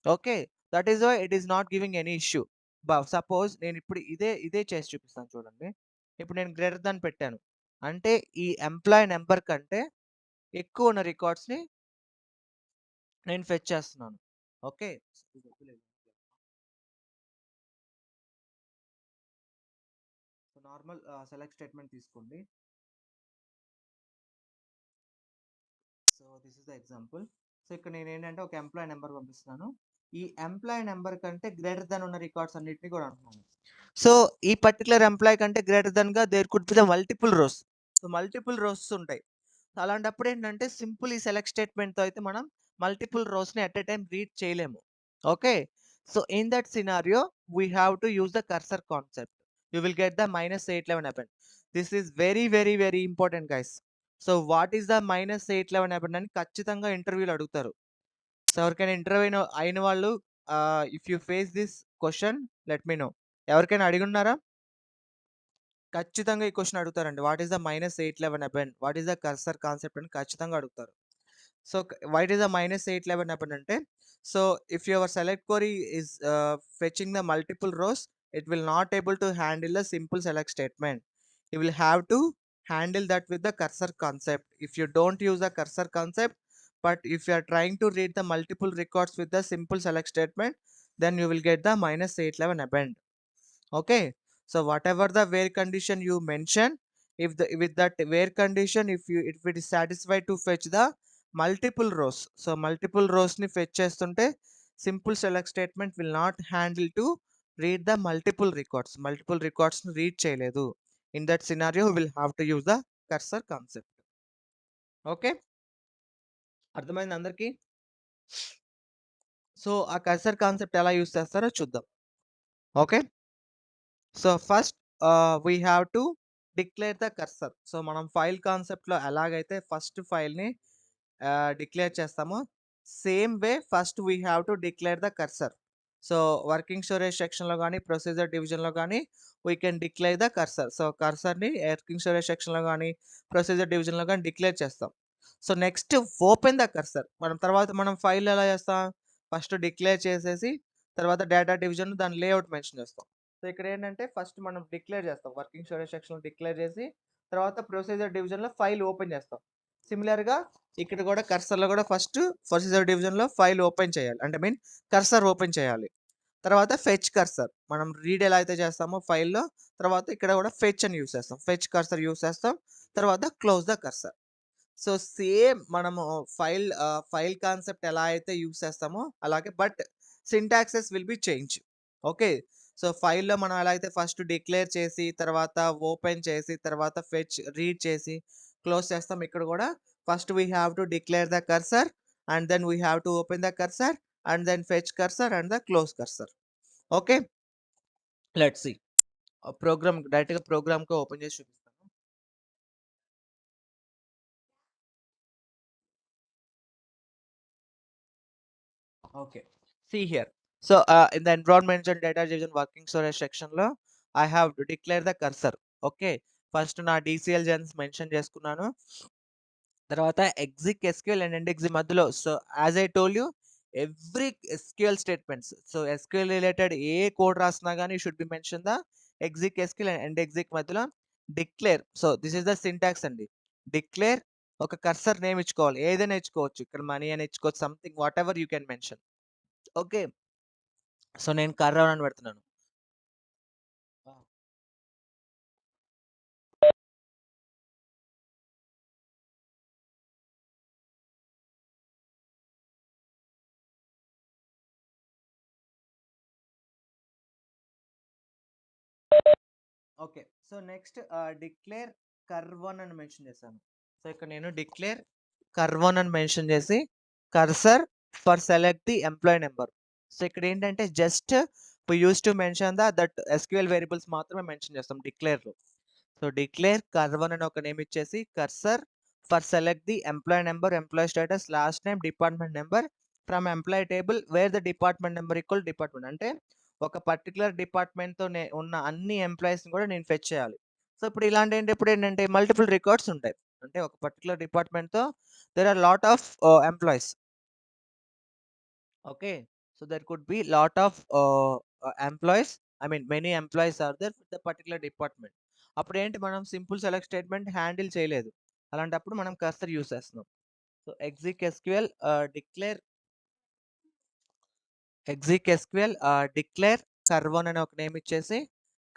Okay, that is why it is not giving any issue. But suppose నేను ఇప్పుడు ఇదే చేసి చూపిస్తాను చూడండి. ఇప్పుడు నేను గ్రేటర్ దాన్ పెట్టాను అంటే ఈ ఎంప్లాయీ నెంబర్ కంటే ఎక్కువ ఉన్న రికార్డ్స్ని నేను ఫెచ్ చేస్తున్నాను. ఓకే, నార్మల్ సెలెక్ట్ స్టేట్మెంట్ తీసుకోండి. So this is the example. So ఇక్కడ నేను ఏంటంటే ఒక ఎంప్లాయీ నెంబర్ పంపిస్తున్నాను. ఈ ఎంప్లాయీ నెంబర్ కంటే గ్రేటర్ దాన్ ఉన్న రికార్డ్స్ అన్నిటిని కూడా అంటున్నాను. సో ఈ పర్టికులర్ ఎంప్లాయీ కంటే గ్రేటర్ దాన్ గా there could be the multiple rows. So multiple rows ఉంటాయి. అలాంటప్పుడు ఏంటంటే సింపుల్ ఈ సెలెక్ట్ స్టేట్మెంట్ తో అయితే మనం మల్టిపుల్ రోస్ ని అట్ ఎ టైం రీడ్ చేయలేము. Okay, so in that scenario we have to use the cursor concept. You will get the -811 abend. This is very very very important guys. So what is the -811 abend అని ఖచ్చితంగా ఇంటర్వ్యూలో అడుగుతారు. So ఎవరికైనా interview అయిన వాళ్ళు if you face this question let me know. ఎవరికైనా అడిగి ఉన్నారా? ఖచ్చితంగా ఈ క్వశ్చన్ అడుగుతారండి. What is the -811 abend, what is the cursor concept అని ఖచ్చితంగా అడుగుతారు. So what is the -811 abend అంటే, so if your select query is fetching the multiple rows, it will not able to handle the simple select statement. You will have to handle that with the cursor concept. If you don't use the cursor concept, but if you are trying to read the multiple records with the simple select statement, then you will get the -811 append. Okay, so whatever the where condition you mention, if the with that where condition, if it is satisfied to fetch the multiple rows, so multiple rows ni fetch chestunte simple select statement will not handle to read the multiple records ni read cheyaledu. In that scenario we will have to use the cursor concept. Okay, అర్థమైంది అందరికి? So ఆ cursor concept ఎలా use చేస్తారో చూద్దాం. Okay, so first we have to declare the cursor. So మనం file కాన్సెప్ట్లో ఎలాగైతే first ఫైల్ని డిక్లేర్ చేస్తామో same way first we have to declare the cursor. So working storage సెక్షన్లో కానీ ప్రొసీజర్ డివిజన్లో కానీ we can declare the cursor. So కర్సర్ని వర్కింగ్ స్టోరేజ్ సెక్షన్లో కానీ ప్రొసీజర్ డివిజన్లో కానీ డిక్లేర్ చేస్తాం. So next open the cursor. మనం ఫైల్ ఎలా చేస్తాం? ఫస్ట్ డిక్లేర్ చేసేసి తర్వాత డేటా డివిజన్ దాని లేఅవుట్ మెన్షన్ చేస్తాం. సో ఇక్కడ ఏంటంటే ఫస్ట్ మనం డిక్లేర్ చేస్తాం, వర్కింగ్ స్టోరేజ్ సెక్షన్లో డిక్లేర్ చేసి తర్వాత ప్రొసీజర్ డివిజన్లో ఫైల్ ఓపెన్ చేస్తాం. సిమిలర్గా ఇక్కడ కూడా కర్సర్లో కూడా ఫస్ట్ ప్రొసీజర్ డివిజన్లో ఫైల్ ఓపెన్ చేయాలి, అంటే మీన్ కర్సర్ ఓపెన్ చేయాలి. తర్వాత ఫెచ్ కర్సర్, మనం రీడ్ ఎలా అయితే చేస్తామో ఫైల్లో, తర్వాత ఇక్కడ కూడా ఫెచ్ అని యూస్ చేస్తాం, ఫెచ్ కర్సర్ యూస్ చేస్తాం. తర్వాత close the cursor. So same మనము ఫైల్ కాన్సెప్ట్ ఎలా అయితే యూస్ చేస్తామో అలాగే, but syntaxes will be change. Okay, so ఫైల్లో మనం ఎలా అయితే ఫస్ట్ డిక్లేర్ చేసి తర్వాత ఓపెన్ చేసి తర్వాత ఫెచ్ రీడ్ చేసి క్లోజ్ చేస్తాం, ఇక్కడ కూడా first we have to declare the cursor and then we have to open the cursor and then fetch cursor and the close cursor. Okay, let's see program, డైరెక్ట్గా ప్రోగ్రామ్కి open చేసి చూపిస్తాను. Okay, see here. So in the environment and data division working storage section లో I have to declare the cursor. Okay, first నా DCL gens mention చేసుకున్నాను. తర్వాత exec SQL and end exec మధ్యలో, so as I told you every SQL statements, so SQL related ఏ code రాసినా కానీ should be mention the exec SQL and end exec మధ్యలో declare. So this is the syntax అండి. Declare ఒక cursor name ఇచ్చుకోవాలి. ఏదైనా ఇచ్చుకోవచ్చు. ఇక్కడ మనీ అని ఇచ్చుకోవచ్చు. Something whatever you can mention. Okay. So నేను కర్రర్ అని పెడుతున్నాను. ఓకే. సో నెక్స్ట్ డిక్లేర్ కర్1 అని మెన్షన్ చేశాను. సో ఇక్కడ నేను డిక్లేర్ కర్1 అని మెన్షన్ చేసి cursor for select the employee number. So ఇక్కడ ఏంటంటే just we use to mention that SQL variables మాత్రమే మెన్షన్ చేస్తాం డిక్లేర్లో. సో డిక్లేర్ కర్1 అని ఒక నేమ్ ఇచ్చేసి cursor for select the employee number, employee status, last name, department number from employee table where the department number equal department. అంటే ఒక particular డిపార్ట్మెంట్తో ఉన్న అన్ని ఎంప్లాయీస్ని కూడా నేను ఫెచ్ చేయాలి. సో ఇప్పుడు ఇప్పుడు ఏంటంటే మల్టిపుల్ రికార్డ్స్ ఉంటాయి. అంటే ఒక పర్టికులర్ డిపార్ట్మెంట్తో there are lot of employees. Okay. So there could be lot of employees, I mean many employees are there with the particular department. అప్పుడు ఏంటి మనం సింపుల్ సెలెక్ట్ స్టేట్మెంట్ హ్యాండిల్ చేయలేదు. అలాంటప్పుడు మనం కర్సర్ యూస్ చేస్తున్నాం. సో డిక్లేర్ డిక్లేర్ కర్1 అని ఒక నేమ్ ఇచ్చేసి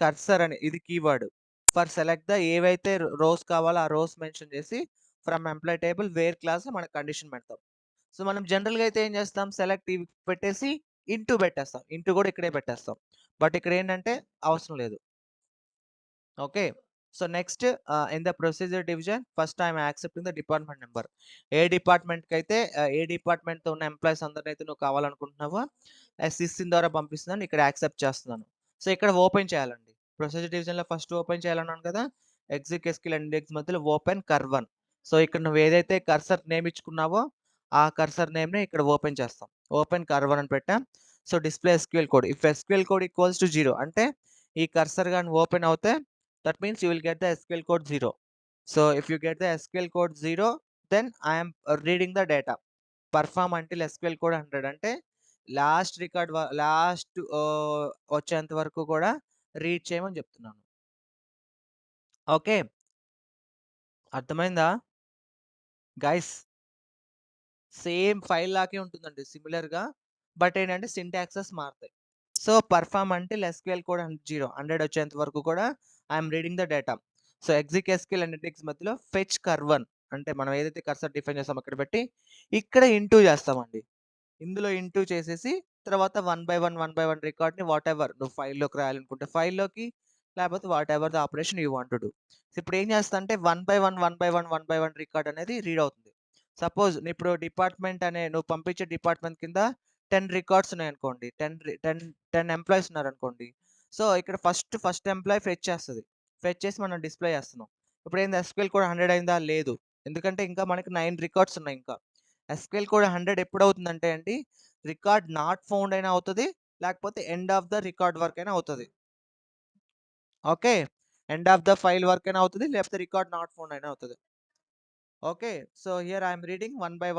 కర్సర్ అని ఇది కీవర్డ్ ఫర్ సెలెక్ట్ ద ఏవైతే రోస్ కావాలో ఆ రోస్ మెన్షన్ చేసి from employee table where clause మన కండిషన్ పెడతాం. సో మనం జనరల్గా అయితే ఏం చేస్తాం, సెలెక్ట్ ఇవి పెట్టేసి ఇంటూ పెట్టేస్తాం. ఇంటూ కూడా ఇక్కడే పెట్టేస్తాం. బట్ ఇక్కడ ఏంటంటే అవసరం లేదు. Okay. So next in the procedure division first I'm accepting the department number. ఏ డిపార్ట్మెంట్కి అయితే ఏ డిపార్ట్మెంట్తో ఉన్న ఎంప్లాయీస్ అందరిని అయితే నువ్వు కావాలనుకుంటున్నావో సిస్టమ్ ద్వారా పంపిస్తున్నాను, ఇక్కడ యాక్సెప్ట్ చేస్తున్నాను. సో ఇక్కడ ఓపెన్ చేయాలండి. ప్రొసీజర్ డివిజన్లో ఫస్ట్ ఓపెన్ చేయాలన్నాను కదా, ఎగ్జిక్ ఎస్క్యూఎల్ ఇండెక్స్ మధ్యలో ఓపెన్ కర్1. సో ఇక్కడ నువ్వు ఏదైతే కర్సర్ నేమ్ ఇచ్చుకున్నావో ఆ కర్సర్ నేమ్ని ఇక్కడ ఓపెన్ చేస్తాం. ఓపెన్ కర్1 అని పెట్టాం. So display SQL code. If SQL code equals to 0 అంటే ఈ కర్సర్ కానీ ఓపెన్ అవుతే that means you will get the SQL code 0. So if you get the SQL code 0, then I am reading the data. Perform until SQL code 100 అంటే last వచ్చేంత వరకు కూడా read చేయమని చెప్తున్నాను. ఓకే. అర్థమైందా గైస్? సేమ్ ఫైల్ లాగే ఉంటుందండి సిమిలర్గా, బట్ ఏంటంటే సింటాక్సెస్ మారుతాయి. సో పర్ఫామ్ అంటే ఎస్క్యూఎల్ కోడ్ 100 వచ్చేంత వరకు కూడా I'm reading the data. So ఎగ్జిక్ SQL analytics మధ్యలో ఫెచ్ కర్1 అంటే మనం ఏదైతే కర్సర్ డిఫైన్ చేస్తామో అక్కడ పెట్టి ఇక్కడ ఇంటూ చేస్తామండి. ఇందులో ఇంటూ చేసేసి తర్వాత 1 బై 1 రికార్డ్ని వాట్ ఎవర్ నువ్వు ఫైల్లోకి రాయాలనుకుంటే ఫైల్లోకి, లేకపోతే what ever the operation you want to do. ఇప్పుడు ఏం చేస్తా అంటే 1 బై 1 రికార్డ్ అనేది రీడ్ అవుతుంది. సపోజ్ ఇప్పుడు డిపార్ట్మెంట్ అనే నువ్వు పంపించే డిపార్ట్మెంట్ కింద 10 రికార్డ్స్ ఉన్నాయనుకోండి, 10 ఎంప్లాయీస్ ఉన్నారనుకోండి. సో ఇక్కడ ఫస్ట్ ఎంప్లాయీ ఫెచ్ చేస్తుంది. ఫెచ్ చేసి మనం డిస్ప్లే చేస్తున్నాం. ఇప్పుడు ఏంది ఎస్క్యూఎల్ కూడా 100 అయిందా? లేదు. ఎందుకంటే ఇంకా మనకి 9 రికార్డ్స్ ఉన్నాయి. ఇంకా ఎస్క్యూఎల్ కూడా 100 ఎప్పుడు అవుతుందంటే అండి, రికార్డ్ నాట్ ఫౌండ్ అయినా అవుతుంది, లేకపోతే end of the record work అయినా అవుతుంది. Okay. End of the file work అయినా అవుతుంది, లేకపోతే రికార్డ్ నాట్ ఫౌండ్ అయినా అవుతుంది. Okay. So here I'm reading 1 by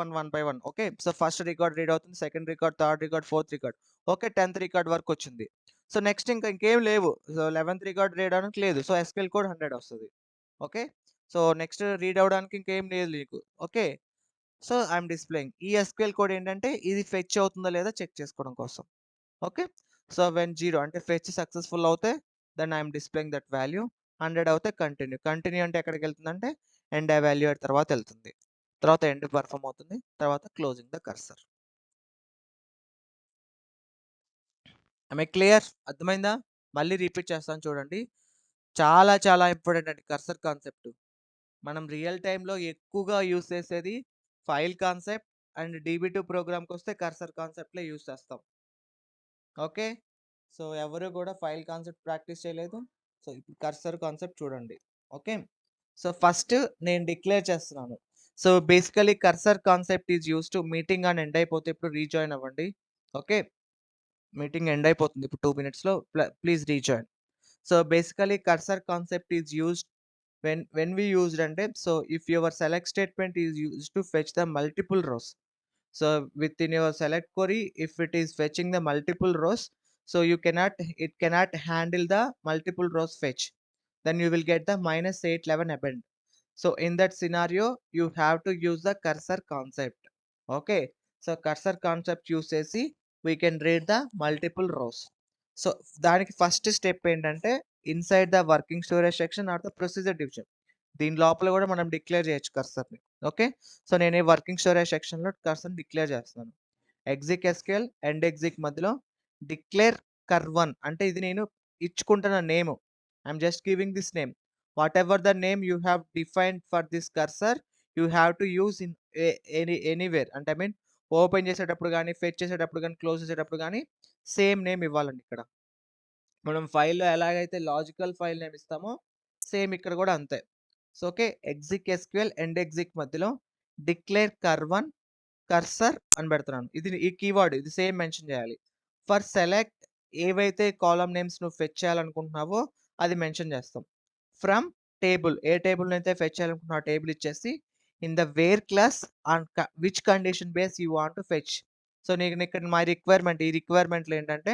1. Okay. So first record read అవుతుంది, second record, third record, fourth record. Okay. 10th record వరకు వచ్చింది. సో నెక్స్ట్ ఇంకేం లేవు. సో 11th రికార్డ్ రీడ్ అవడానికి లేదు. సో ఎస్క్యూఎల్ కోడ్ 100 వస్తుంది. ఓకే. సో నెక్స్ట్ రీడ్ అవ్వడానికి ఇంకేం లేదు నీకు. ఓకే. సో ఐఎమ్ డిస్ప్లేయింగ్ ఈ ఎస్క్యూఎల్ కోడ్ ఏంటంటే ఇది ఫెచ్ అవుతుందా లేదా చెక్ చేసుకోవడం కోసం. ఓకే. సో వెన్ 0 అంటే ఫెచ్ సక్సెస్ఫుల్ అవుతే then I'm displaying that value. 100 అవుతే కంటిన్యూ అంటే ఎక్కడికి వెళ్తుందంటే ఎండ్ వాల్యూ తర్వాత వెళ్తుంది. తర్వాత ఎండ్ పర్ఫామ్ అవుతుంది. తర్వాత closing the cursor. I clear? అర్థమైందా? మళ్ళీ రిపీట్ చేస్తాను చూడండి. చాలా చాలా ఇంపార్టెంట్ అండి కర్సర్ కాన్సెప్ట్. మనం రియల్ టైంలో ఎక్కువగా యూస్ చేసేది ఫైల్ కాన్సెప్ట్ అండ్ DB2 ప్రోగ్రామ్కి వస్తే కర్సర్ కాన్సెప్ట్లే యూస్ చేస్తాం. ఓకే. సో ఎవరు కూడా ఫైల్ కాన్సెప్ట్ ప్రాక్టీస్ చేయలేదు. సో ఇప్పుడు కర్సర్ కాన్సెప్ట్ చూడండి. ఓకే. సో ఫస్ట్ నేను డిక్లేర్ చేస్తున్నాను. So basically cursor concept is use to meeting అని ఎండ్ అయిపోతే ఇప్పుడు రీజాయిన్ అవ్వండి. ఓకే. మీటింగ్ ఎండ్ అయిపోతుంది ఇప్పుడు 2 మినిట్స్లో. Please rejoin. So basically cursor concept is used when we used అంటే so if your select statement is used to fetch the multiple rows. So within your select query, if it is fetching the multiple rows, so it cannot handle the multiple rows fetch. then you will get the -811 append. So in that scenario, you have to use the cursor concept. Okay. So cursor concept use చేసి we can read the multiple rows. So దానికి first step ఏంటంటే inside the working storage section or the procedure division. దీని లోపల కూడా మనం declare చేయొచ్చు కర్సర్ని. Okay. So నేను ఈ వర్కింగ్ స్టోరేజ్ సెక్షన్లో కర్సర్ని డిక్లేర్ చేస్తున్నాను. ఎగ్జిక్ ఎస్క్యూఎల్ అండ్ ఎగ్జిక్ మధ్యలో డిక్లేర్ కర్1 అంటే ఇది నేను ఇచ్చుకుంటున్న name. I'm just giving this name. Whatever the name you have defined for this cursor you have to use in anywhere. అంటే ఐ మీన్ ఓపెన్ చేసేటప్పుడు కానీ, ఫెచ్ చేసేటప్పుడు కానీ, క్లోజ్ చేసేటప్పుడు కానీ సేమ్ నేమ్ ఇవ్వాలండి ఇక్కడ. మనం ఫైల్‌లో ఎలాగైతే లాజికల్ ఫైల్ నేమ్ ఇస్తామో సేమ్ ఇక్కడ కూడా అంతే. So okay. Exec SQL and exec మధ్యలో డిక్లేర్ కర్1 కర్సర్ అని పెడుతున్నాను. ఇది ఈ కీవర్డ్ ఇది సేమ్ మెన్షన్ చేయాలి. ఫర్ సెలెక్ట్ ఏవైతే కాలమ్ నేమ్స్ నువ్వు ఫెచ్ చేయాలనుకుంటున్నావో అది మెన్షన్ చేస్తాం. ఫ్రమ్ టేబుల్ ఏ టేబుల్‌నైతే ఫెచ్ చేయాలనుకుంటున్నావో ఆ టేబుల్ ఇచ్చేసి in the wear class on which condition base you want to fetch. So నేను ఇక్కడ మై రిక్వైర్మెంట్ ఈ రిక్వైర్మెంట్‌లో ఏంటంటే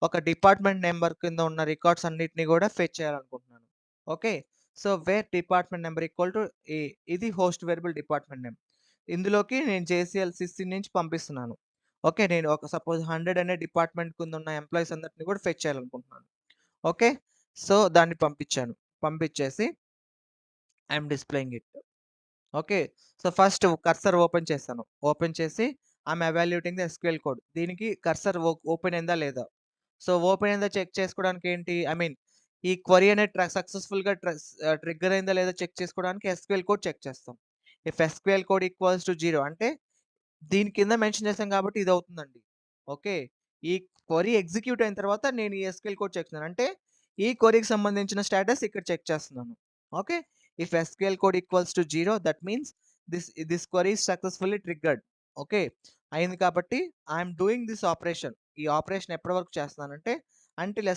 ఒక డిపార్ట్మెంట్ నెంబర్ కింద ఉన్న రికార్డ్స్ అన్నిటిని కూడా ఫెచ్ చేయాలనుకుంటున్నాను. Okay. So where department number equal to ఇది హోస్ట్ వేరియబుల్ డిపార్ట్మెంట్ నేమ్. ఇందులోకి నేను జేసీఎల్ సిస్సి నుంచి పంపిస్తున్నాను. ఓకే. నేను ఒక సపోజ్ 100 అనే డిపార్ట్మెంట్ కింద ఉన్న ఎంప్లాయీస్ అందరిని కూడా ఫెచ్ చేయాలనుకుంటున్నాను. ఓకే. సో దాన్ని పంపించాను. పంపించేసి I'm displaying it. Okay. So first cursor open చేశాను. ఓపెన్ చేసి I'm evaluating the SQL code. దీనికి కర్సర్ ఓపెన్ అయిందా లేదా? సో ఓపెన్ అయిందా చెక్ చేసుకోవడానికి ఏంటి ఐ మీన్ ఈ క్వరీ అనేది సక్సెస్‌ఫుల్‌గా ట్రిగ్గర్ అయిందా లేదా చెక్ చేసుకోవడానికి ఎస్‌క్యూఎల్ కోడ్ చెక్ చేస్తాం. If SQL code equals to 0 అంటే దీని కింద మెన్షన్ చేసాం కాబట్టి ఇది అవుతుందండి. ఓకే. ఈ క్వరీ ఎగ్జిక్యూట్ అయిన తర్వాత నేను ఈ ఎస్‌క్యూఎల్ కోడ్ చెక్ చేస్తున్నాను. అంటే ఈ క్వరీకి సంబంధించిన స్టేటస్ ఇక్కడ చెక్ చేస్తున్నాను. Okay. If SQL code equals to 0 that means this query is successfully triggered. Okay. అయింది కాబట్టి I am doing this operation. ఈ ఆపరేషన్ ఎప్పటి వరకు చేస్తున్నానంటే అంటిల్